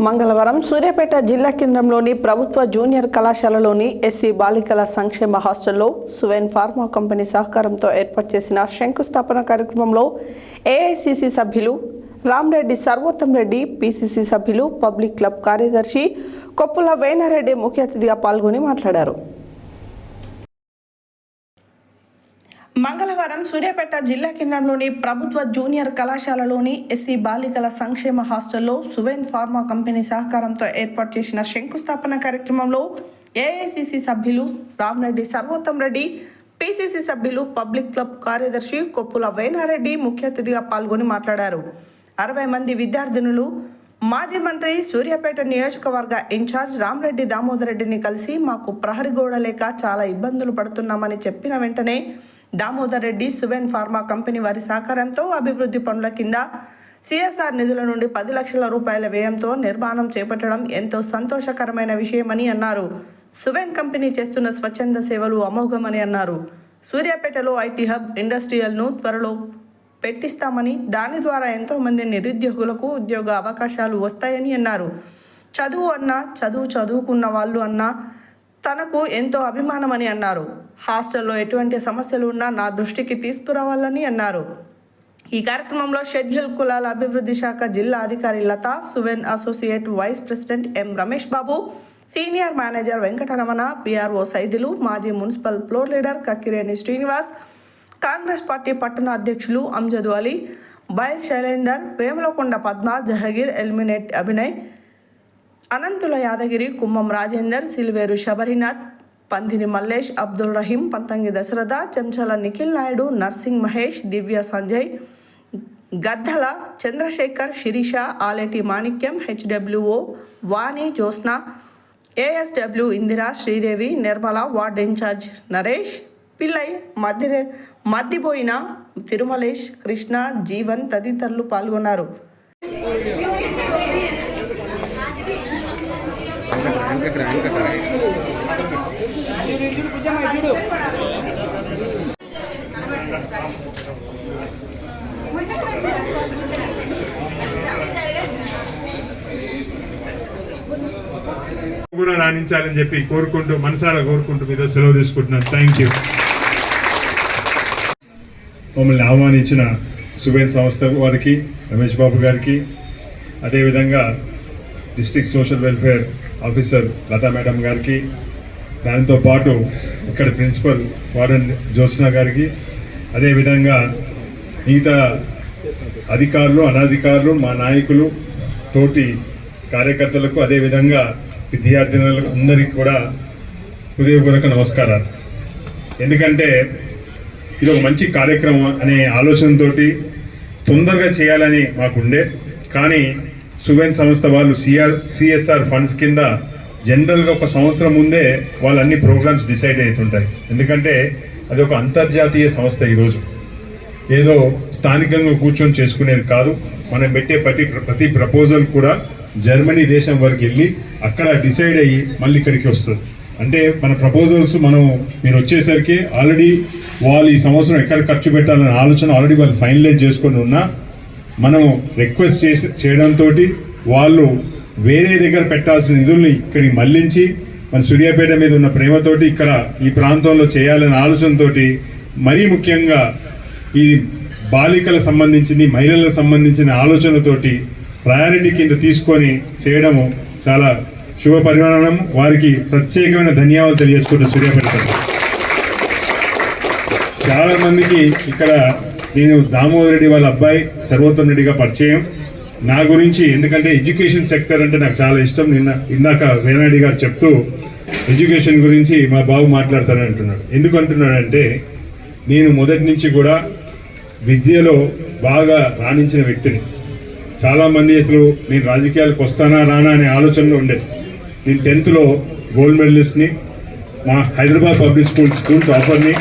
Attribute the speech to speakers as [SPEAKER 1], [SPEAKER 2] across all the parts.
[SPEAKER 1] మంగళవారం సూర్యాపేట జిల్లా కేంద్రంలోని ప్రభుత్వ జూనియర్ కళాశాలలోని ఎస్సీ బాలికల సంక్షేమ హాస్టల్లో సువెన్ ఫార్మా కంపెనీ సహకారంతో ఏర్పాటు చేసిన శంకుస్థాపన కార్యక్రమంలో ఏఐసిసి సభ్యులు రామరెడ్డి సర్వోత్తం రెడ్డి, పిసిసి సభ్యులు, పబ్లిక్ క్లబ్ కార్యదర్శి కొప్పుల వేనారెడ్డి ముఖ్య అతిథిగా పాల్గొని మాట్లాడారు. మంగళవారం సూర్యాపేట జిల్లా కేంద్రంలోని ప్రభుత్వ జూనియర్ కళాశాలలోని ఎస్సీ బాలికల సంక్షేమ హాస్టల్లో సువెన్ ఫార్మా కంపెనీ సహకారంతో ఏర్పాటు చేసిన శంకుస్థాపన కార్యక్రమంలో ఏఐసిసి సభ్యులు రామరెడ్డి సర్వోత్తం రెడ్డి, పిసిసి సభ్యులు, పబ్లిక్ క్లబ్ కార్యదర్శి కొప్పుల వేనారెడ్డి ముఖ్య అతిథిగా పాల్గొని మాట్లాడారు. 60 మంది విద్యార్థినులు మాజీ మంత్రి, సూర్యాపేట నియోజకవర్గ ఇన్ఛార్జ్ రామరెడ్డి దామోదర్ రెడ్డిని కలిసి మాకు ప్రహరీ గోడ లేక చాలా ఇబ్బందులు పడుతున్నామని చెప్పిన వెంటనే దామోదర్ రెడ్డి సువెన్ ఫార్మా కంపెనీ వారి సహకారంతో అభివృద్ధి పనుల కింద సిఎస్ఆర్ నిధుల నుండి 10 లక్షల రూపాయల వ్యయంతో నిర్మాణం చేపట్టడం ఎంతో సంతోషకరమైన విషయమని అన్నారు. సువెన్ కంపెనీ చేస్తున్న స్వచ్ఛంద సేవలు అమోఘమని అన్నారు. సూర్యాపేటలో ఐటీ హబ్, ఇండస్ట్రియల్ను త్వరలో పెట్టిస్తామని, దాని ద్వారా ఎంతో మంది నిరుద్యోగులకు ఉద్యోగ అవకాశాలు వస్తాయని అన్నారు. చదువుకున్న వాళ్ళు అన్నా తనకు ఎంతో అభిమానమని అన్నారు. హాస్టల్లో ఎటువంటి సమస్యలు ఉన్నా నా దృష్టికి తీసుకురావాలని అన్నారు. ఈ కార్యక్రమంలో షెడ్యూల్ కులాల అభివృద్ధి శాఖ జిల్లా అధికారి Latha, Suven associate vice president M Ramesh Babu, senior manager Venkataramana, PRO Saidulu, మాజీ municipal floor leader Kakkireni Srinivas, Congress party పట్టణ అధ్యక్షులు అంజదు Ali, బైర్ Shailender, Vemulakonda Padma, జహగీర్, ఎల్మినేట్ Abhinay, Anantula Yadagiri, Kummam Rajender, Silveru Sabarinath, Pandini Mallesh, Abdul Rahim, Panthangi Dasharatha, Chenchala Nikhil Naidu, Narsing Mahesh, Divya Sanjay, Gaddala Chandrashekar, Sirisha, Aleti Manikyam, HWO Vani, Jyotsna, ASW Indira, Sridevi, Nirmala, ward incharge Naresh, Pillai, Maddipoyina Thirumalesh, Krishna, Jeevan తదితరులు పాల్గొన్నారు.
[SPEAKER 2] కూడా రాణించాలని చెప్పి కోరుకుంటూ, మనసారా కోరుకుంటూ మీద సెలవు తీసుకుంటున్నాను. Thank you. మమ్మల్ని ఆహ్వానించిన సువెన్ సంస్థ వారికి, రమేష్ బాబు గారికి, అదేవిధంగా district social welfare officer Latha madam గారికి, దానితో పాటు ఇక్కడ ప్రిన్సిపల్ వార్డెన్ జ్యోత్స్న గారికి, అదేవిధంగా మిగతా అధికారులు, అనధికారులు, మా నాయకులు, తోటి కార్యకర్తలకు, అదేవిధంగా విద్యార్థినులకు అందరికీ కూడా హృదయపూర్వక నమస్కారాలు. ఎందుకంటే ఇది ఒక మంచి కార్యక్రమం అనే ఆలోచనతోటి తొందరగా చేయాలని మాకుండే, కానీ సువెన్ సంస్థ వాళ్ళు సిఎస్ఆర్ ఫండ్స్ కింద జనరల్గా ఒక సంవత్సరం ముందే వాళ్ళు అన్ని ప్రోగ్రామ్స్ డిసైడ్ అవుతుంటాయి. ఎందుకంటే అది ఒక అంతర్జాతీయ సంస్థ. ఈరోజు ఏదో స్థానికంగా కూర్చొని చేసుకునేది కాదు. మనం పెట్టే ప్రతి ప్రపోజల్ కూడా జర్మనీ దేశం వరకు వెళ్ళి అక్కడ డిసైడ్ అయ్యి మళ్ళీ ఇక్కడికి వస్తుంది. అంటే మన ప్రపోజల్స్ మీరు వచ్చేసరికి ఆల్రెడీ వాళ్ళు ఈ సంవత్సరం ఎక్కడ ఖర్చు పెట్టాలనే ఆలోచన ఆల్రెడీ వాళ్ళు ఫైనలైజ్ చేసుకొని ఉన్నా, మనం రిక్వెస్ట్ చేయడంతో వాళ్ళు వేరే దగ్గర పెట్టాల్సిన నిధుల్ని ఇక్కడికి మళ్లించి మన సూర్యాపేట మీద ఉన్న ప్రేమతోటి ఇక్కడ ఈ ప్రాంతంలో చేయాలనే ఆలోచనతోటి, మరీ ముఖ్యంగా ఈ బాలికలకు సంబంధించింది, మహిళలకు సంబంధించిన ఆలోచనతోటి ప్రయారిటీ కింద తీసుకొని చేయడము చాలా శుభ పరిమాణం. వారికి ప్రత్యేకమైన ధన్యవాదాలు తెలియజేసుకుంటూ సూర్యాపేట చాలా మందికి ఇక్కడ నేను దామోదర్ రెడ్డి వాళ్ళ అబ్బాయి సర్వోత్తం రెడ్డిగా పరిచయం నా గురించి. ఎందుకంటే ఎడ్యుకేషన్ సెక్టర్ అంటే నాకు చాలా ఇష్టం. ఇందాక వేనారెడ్డి గారు చెప్తూ ఎడ్యుకేషన్ గురించి మా బాబు మాట్లాడతారని అంటున్నాడు. ఎందుకు అంటున్నాడంటే, నేను మొదటి నుంచి కూడా విద్యలో బాగా రాణించిన వ్యక్తిని. చాలామంది అసలు నేను రాజకీయాలకు వస్తానా రానా అనే ఆలోచనలో ఉండే. నేను 10th గోల్డ్ మెడలిస్ట్ని, మా హైదరాబాద్ పబ్లిక్ స్కూల్ టాపర్ని,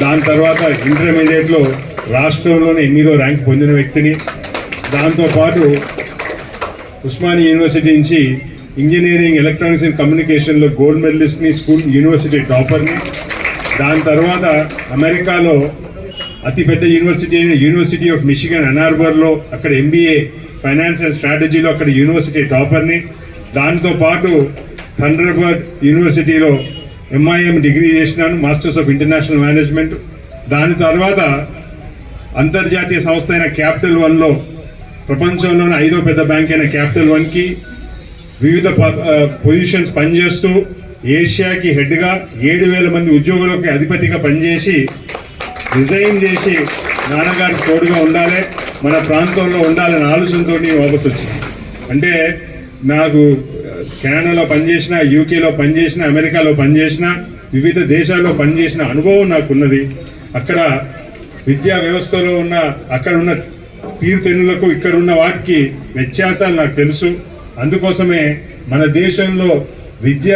[SPEAKER 2] దాని తర్వాత ఇంటర్మీడియట్లో రాష్ట్రంలోనే 8వ ర్యాంక్ పొందిన వ్యక్తిని, దాంతోపాటు ఉస్మానియా యూనివర్సిటీ నుంచి ఇంజనీరింగ్, ఎలక్ట్రానిక్స్ అండ్ కమ్యూనికేషన్లో గోల్డ్ మెడలిస్ట్ని, యూనివర్సిటీ టాపర్ని, దాని తర్వాత అమెరికాలో అతిపెద్ద యూనివర్సిటీ ఆఫ్ మిషిగన్ అన్ ఆర్బర్లో అక్కడ MBA ఫైనాన్స్ అండ్ స్ట్రాటజీలో అక్కడ యూనివర్సిటీ టాపర్ని. దాంతో పాటు థండర్బర్డ్ యూనివర్సిటీలో MIM డిగ్రీ చేసినాను, మాస్టర్స్ ఆఫ్ ఇంటర్నేషనల్ మేనేజ్మెంట్. దాని తర్వాత అంతర్జాతీయ సంస్థ అయిన క్యాపిటల్ వన్లో, ప్రపంచంలోని 5వ పెద్ద బ్యాంక్ అయిన క్యాపిటల్ వన్కి వివిధ పొజిషన్స్ పనిచేస్తూ ఏషియాకి హెడ్గా 7,000 మంది ఉద్యోగులకి అధిపతిగా పనిచేసి రిజైన్ చేసి నాన్నగారికి తోడుగా ఉండాలి, మన ప్రాంతంలో ఉండాలనే ఆలోచనతో వాపసు వచ్చింది. అంటే నాకు కెనడాలో పనిచేసిన, యూకేలో పనిచేసిన, అమెరికాలో పనిచేసిన, వివిధ దేశాల్లో పనిచేసిన అనుభవం నాకున్నది. అక్కడ విద్యా వ్యవస్థలో ఉన్న అక్కడ ఉన్న తీరుతెన్నులకు ఇక్కడ ఉన్న వాటికి వ్యత్యాసాలు నాకు తెలుసు. అందుకోసమే మన దేశంలో విద్య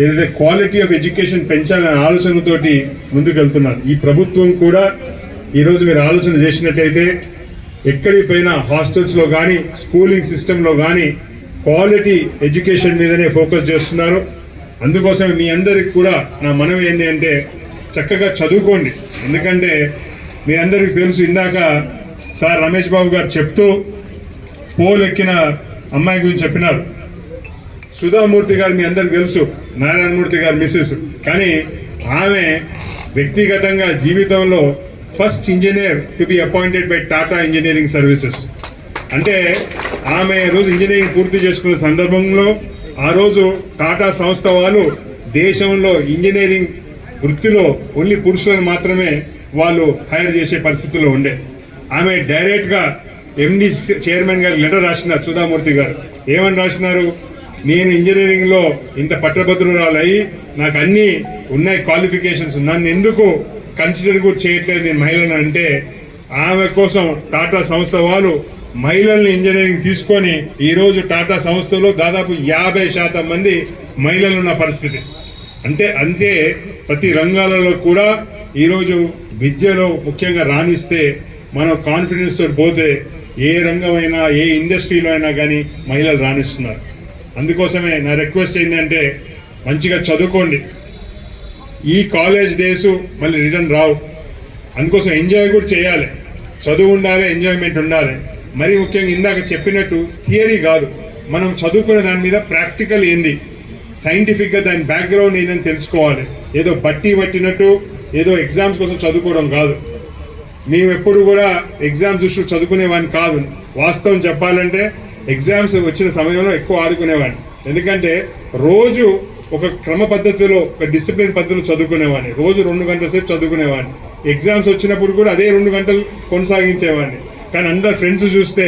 [SPEAKER 2] ఏదైతే క్వాలిటీ ఆఫ్ ఎడ్యుకేషన్ పెంచాలనే ఆలోచనతోటి ముందుకెళ్తున్నారు. ఈ ప్రభుత్వం కూడా ఈరోజు మీరు ఆలోచన చేసినట్టయితే ఎక్కడికి పోయినా హాస్టల్స్లో కానీ స్కూలింగ్ సిస్టంలో కానీ క్వాలిటీ ఎడ్యుకేషన్ మీదనే ఫోకస్ చేస్తున్నారు. అందుకోసమే మీ అందరికి కూడా నా మనవి ఏంటి అంటే చక్కగా చదువుకోండి. ఎందుకంటే మీ అందరికీ తెలుసు, ఇందాక సార్ రమేష్ బాబు గారు చెప్తూ పోల్ ఎక్కిన అమ్మాయి గురించి చెప్పినారు. సుధామూర్తి గారు మీ అందరికి తెలుసు, నారాయణమూర్తి గారు మిస్సెస్. కానీ ఆమె వ్యక్తిగతంగా జీవితంలో first engineer to be appointed by Tata engineering services. అంటే ఆమె రోజు ఇంజనీరింగ్ పూర్తి చేసుకున్న సందర్భంలో ఆ రోజు టాటా సంస్థ వాళ్ళు దేశంలో ఇంజనీరింగ్ వృత్తిలో ఓన్లీ పురుషులను మాత్రమే వాళ్ళు హైర్ చేసే పరిస్థితుల్లో ఉండే. ఆమె డైరెక్ట్గా MD చైర్మన్ గారు లెటర్ రాసినారు. సుధామూర్తి గారు ఏమని రాసినారు, నేను ఇంజనీరింగ్లో ఇంత పట్టభద్రురాలు అయ్యి నాకు అన్నీ ఉన్నాయి క్వాలిఫికేషన్స్, నన్ను ఎందుకు కన్సిడర్ కూడా చేయట్లేదు నేను మహిళను అంటే, ఆమె కోసం టాటా సంస్థ వాళ్ళు మహిళల్ని ఇంజనీరింగ్ తీసుకొని ఈరోజు టాటా సంస్థలో దాదాపు 50% మంది మహిళలు ఉన్న పరిస్థితి. అంతే ప్రతి రంగాలలో కూడా ఈరోజు విద్యలో ముఖ్యంగా రాణిస్తే మనం కాన్ఫిడెన్స్ తోటి పోతే ఏ రంగమైనా ఏ ఇండస్ట్రీలో అయినా కానీ మహిళలు రాణిస్తున్నారు. అందుకోసమే నా రిక్వెస్ట్ ఏంటంటే మంచిగా చదువుకోండి. ఈ కాలేజ్ డేస్ మళ్ళీ రిటర్న్ రావు. అందుకోసం ఎంజాయ్ కూడా చేయాలి. చదువు ఉండాలి, ఎంజాయ్మెంట్ ఉండాలి. మరి ముఖ్యంగా ఇందాక చెప్పినట్టు థియరీ కాదు, మనం చదువుకునే దాని మీద ప్రాక్టికల్ ఏంది, సైంటిఫిక్గా దాని బ్యాక్గ్రౌండ్ ఏందని తెలుసుకోవాలి. ఏదో పట్టినట్టు ఏదో ఎగ్జామ్స్ కోసం చదువుకోవడం కాదు. మేము ఎప్పుడు కూడా ఎగ్జామ్స్ దృష్టిలో చదువుకునేవాడిని కాదు. వాస్తవం చెప్పాలంటే ఎగ్జామ్స్ వచ్చిన సమయంలో ఎక్కువ ఆడుకునేవాడిని. ఎందుకంటే రోజు ఒక క్రమ పద్ధతిలో, ఒక డిసిప్లిన్ పద్ధతిలో చదువుకునేవాడిని. రోజు 2 గంటల సేపు చదువుకునేవాడిని. ఎగ్జామ్స్ వచ్చినప్పుడు కూడా అదే 2 గంటలు కొనసాగించేవాడిని. కానీ అందరు ఫ్రెండ్స్ చూస్తే